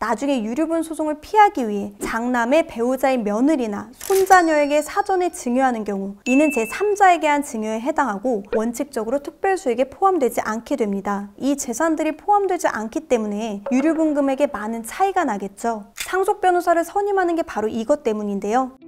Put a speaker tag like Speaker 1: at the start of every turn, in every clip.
Speaker 1: 나중에 유류분 소송을 피하기 위해 장남의 배우자인 며느리나 손자녀에게 사전에 증여하는 경우 이는 제3자에게 한 증여에 해당하고 원칙적으로 특별수익에 포함되지 않게 됩니다. 이 재산들이 포함되지 않기 때문에 유류분 금액에 많은 차이가 나겠죠. 상속 변호사를 선임하는 게 바로 이것 때문인데요.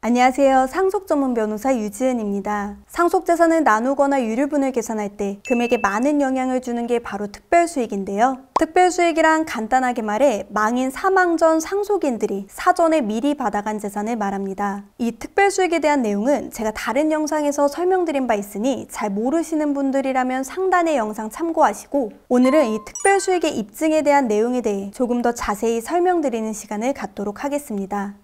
Speaker 1: 안녕하세요. 상속 전문 변호사 유지은입니다. 상속 재산을 나누거나 유류분을 계산할 때 금액에 많은 영향을 주는 게 바로 특별수익인데요. 특별수익이란 간단하게 말해 망인 사망 전 상속인들이 사전에 미리 받아간 재산을 말합니다. 이 특별수익에 대한 내용은 제가 다른 영상에서 설명드린 바 있으니 잘 모르시는 분들이라면 상단의 영상 참고하시고 오늘은 이 특별수익의 입증에 대한 내용에 대해 조금 더 자세히 설명드리는 시간을 갖도록 하겠습니다.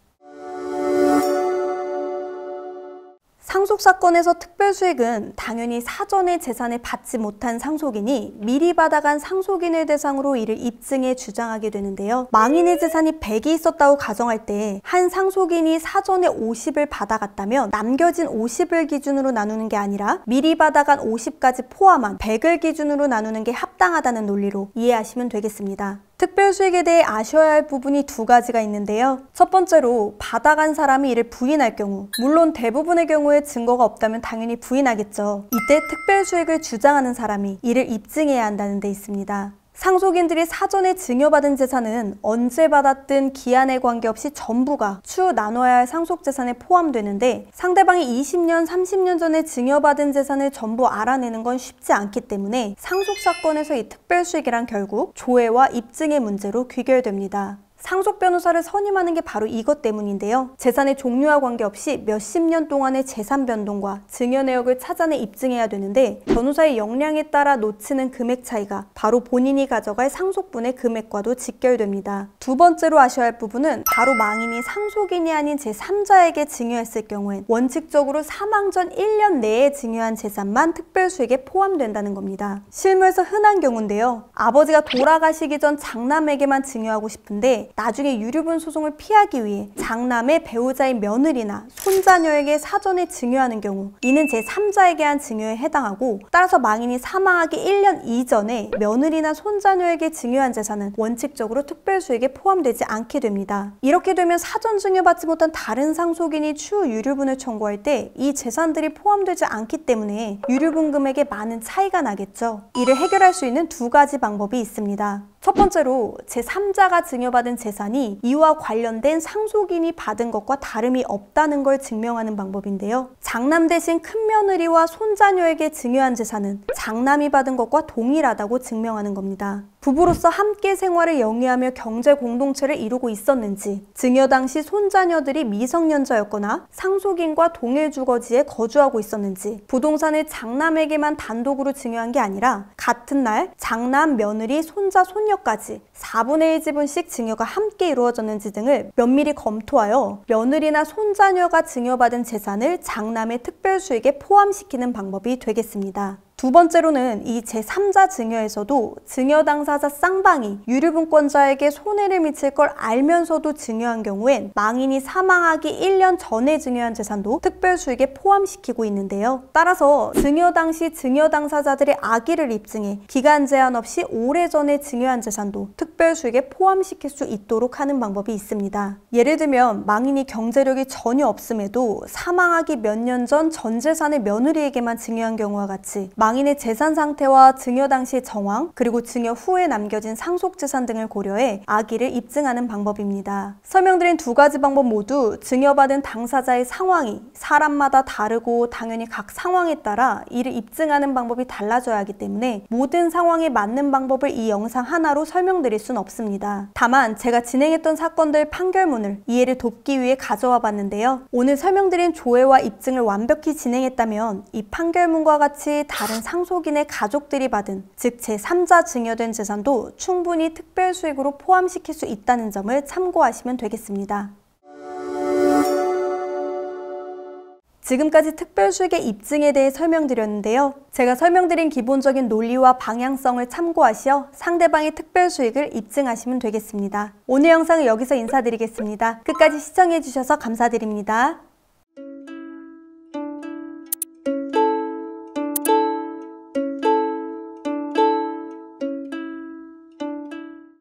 Speaker 1: 상속사건에서 특별수익은 당연히 사전에 재산을 받지 못한 상속인이 미리 받아간 상속인을 대상으로 이를 입증해 주장하게 되는데요. 망인의 재산이 100이 있었다고 가정할 때 한 상속인이 사전에 50을 받아갔다면 남겨진 50을 기준으로 나누는 게 아니라 미리 받아간 50까지 포함한 100을 기준으로 나누는 게 합당하다는 논리로 이해하시면 되겠습니다. 특별수익에 대해 아셔야 할 부분이 두 가지가 있는데요. 첫 번째로 받아간 사람이 이를 부인할 경우, 물론 대부분의 경우에 증거가 없다면 당연히 부인하겠죠. 이때 특별수익을 주장하는 사람이 이를 입증해야 한다는 데 있습니다. 상속인들이 사전에 증여받은 재산은 언제 받았든 기한에 관계없이 전부가 추후 나눠야 할 상속재산에 포함되는데 상대방이 20년, 30년 전에 증여받은 재산을 전부 알아내는 건 쉽지 않기 때문에 상속사건에서 이 특별수익이란 결국 조회와 입증의 문제로 귀결됩니다. 상속 변호사를 선임하는 게 바로 이것 때문인데요. 재산의 종류와 관계없이 몇십 년 동안의 재산 변동과 증여 내역을 찾아내 입증해야 되는데 변호사의 역량에 따라 놓치는 금액 차이가 바로 본인이 가져갈 상속분의 금액과도 직결됩니다. 두 번째로 아셔야 할 부분은 바로 망인이 상속인이 아닌 제3자에게 증여했을 경우엔 원칙적으로 사망 전 1년 내에 증여한 재산만 특별수익에 포함된다는 겁니다. 실무에서 흔한 경우인데요. 아버지가 돌아가시기 전 장남에게만 증여하고 싶은데 나중에 유류분 소송을 피하기 위해 장남의 배우자인 며느리나 손자녀에게 사전에 증여하는 경우 이는 제3자에게 한 증여에 해당하고 따라서 망인이 사망하기 1년 이전에 며느리나 손자녀에게 증여한 재산은 원칙적으로 특별수익에 포함되지 않게 됩니다. 이렇게 되면 사전 증여받지 못한 다른 상속인이 추후 유류분을 청구할 때 이 재산들이 포함되지 않기 때문에 유류분 금액에 많은 차이가 나겠죠. 이를 해결할 수 있는 두 가지 방법이 있습니다. 첫 번째로 제3자가 증여받은 재산이 이와 관련된 상속인이 받은 것과 다름이 없다는 걸 증명하는 방법인데요. 장남 대신 큰며느리와 손자녀에게 증여한 재산은 장남이 받은 것과 동일하다고 증명하는 겁니다. 부부로서 함께 생활을 영위하며 경제 공동체를 이루고 있었는지, 증여 당시 손자녀들이 미성년자였거나 상속인과 동일 주거지에 거주하고 있었는지, 부동산을 장남에게만 단독으로 증여한 게 아니라 같은 날 장남, 며느리, 손자, 손녀까지 4분의 1 지분씩 증여가 함께 이루어졌는지 등을 면밀히 검토하여 며느리나 손자녀가 증여받은 재산을 장남의 특별수익에 포함시키는 방법이 되겠습니다. 두 번째로는 이 제3자 증여에서도 증여 당사자 쌍방이 유류분권자에게 손해를 미칠 걸 알면서도 증여한 경우엔 망인이 사망하기 1년 전에 증여한 재산도 특별수익에 포함시키고 있는데요. 따라서 증여 당시 증여 당사자들의 악의를 입증해 기간 제한 없이 오래전에 증여한 재산도 특별수익에 포함시킬 수 있도록 하는 방법이 있습니다. 예를 들면 망인이 경제력이 전혀 없음에도 사망하기 몇 년 전 전 재산을 며느리에게만 증여한 경우와 같이 망인의 재산 상태와 증여 당시의 정황, 그리고 증여 후에 남겨진 상속재산 등을 고려해 악의를 입증하는 방법입니다. 설명드린 두 가지 방법 모두 증여받은 당사자의 상황이 사람마다 다르고 당연히 각 상황에 따라 이를 입증하는 방법이 달라져야 하기 때문에 모든 상황에 맞는 방법을 이 영상 하나로 설명드릴 수는 없습니다. 다만 제가 진행했던 사건들 판결문을 이해를 돕기 위해 가져와 봤는데요. 오늘 설명드린 조회와 입증을 완벽히 진행했다면 이 판결문과 같이 다른 상속인의 가족들이 받은, 즉 제3자 증여된 재산도 충분히 특별수익으로 포함시킬 수 있다는 점을 참고하시면 되겠습니다. 지금까지 특별수익의 입증에 대해 설명드렸는데요. 제가 설명드린 기본적인 논리와 방향성을 참고하시어 상대방의 특별수익을 입증하시면 되겠습니다. 오늘 영상은 여기서 인사드리겠습니다. 끝까지 시청해주셔서 감사드립니다.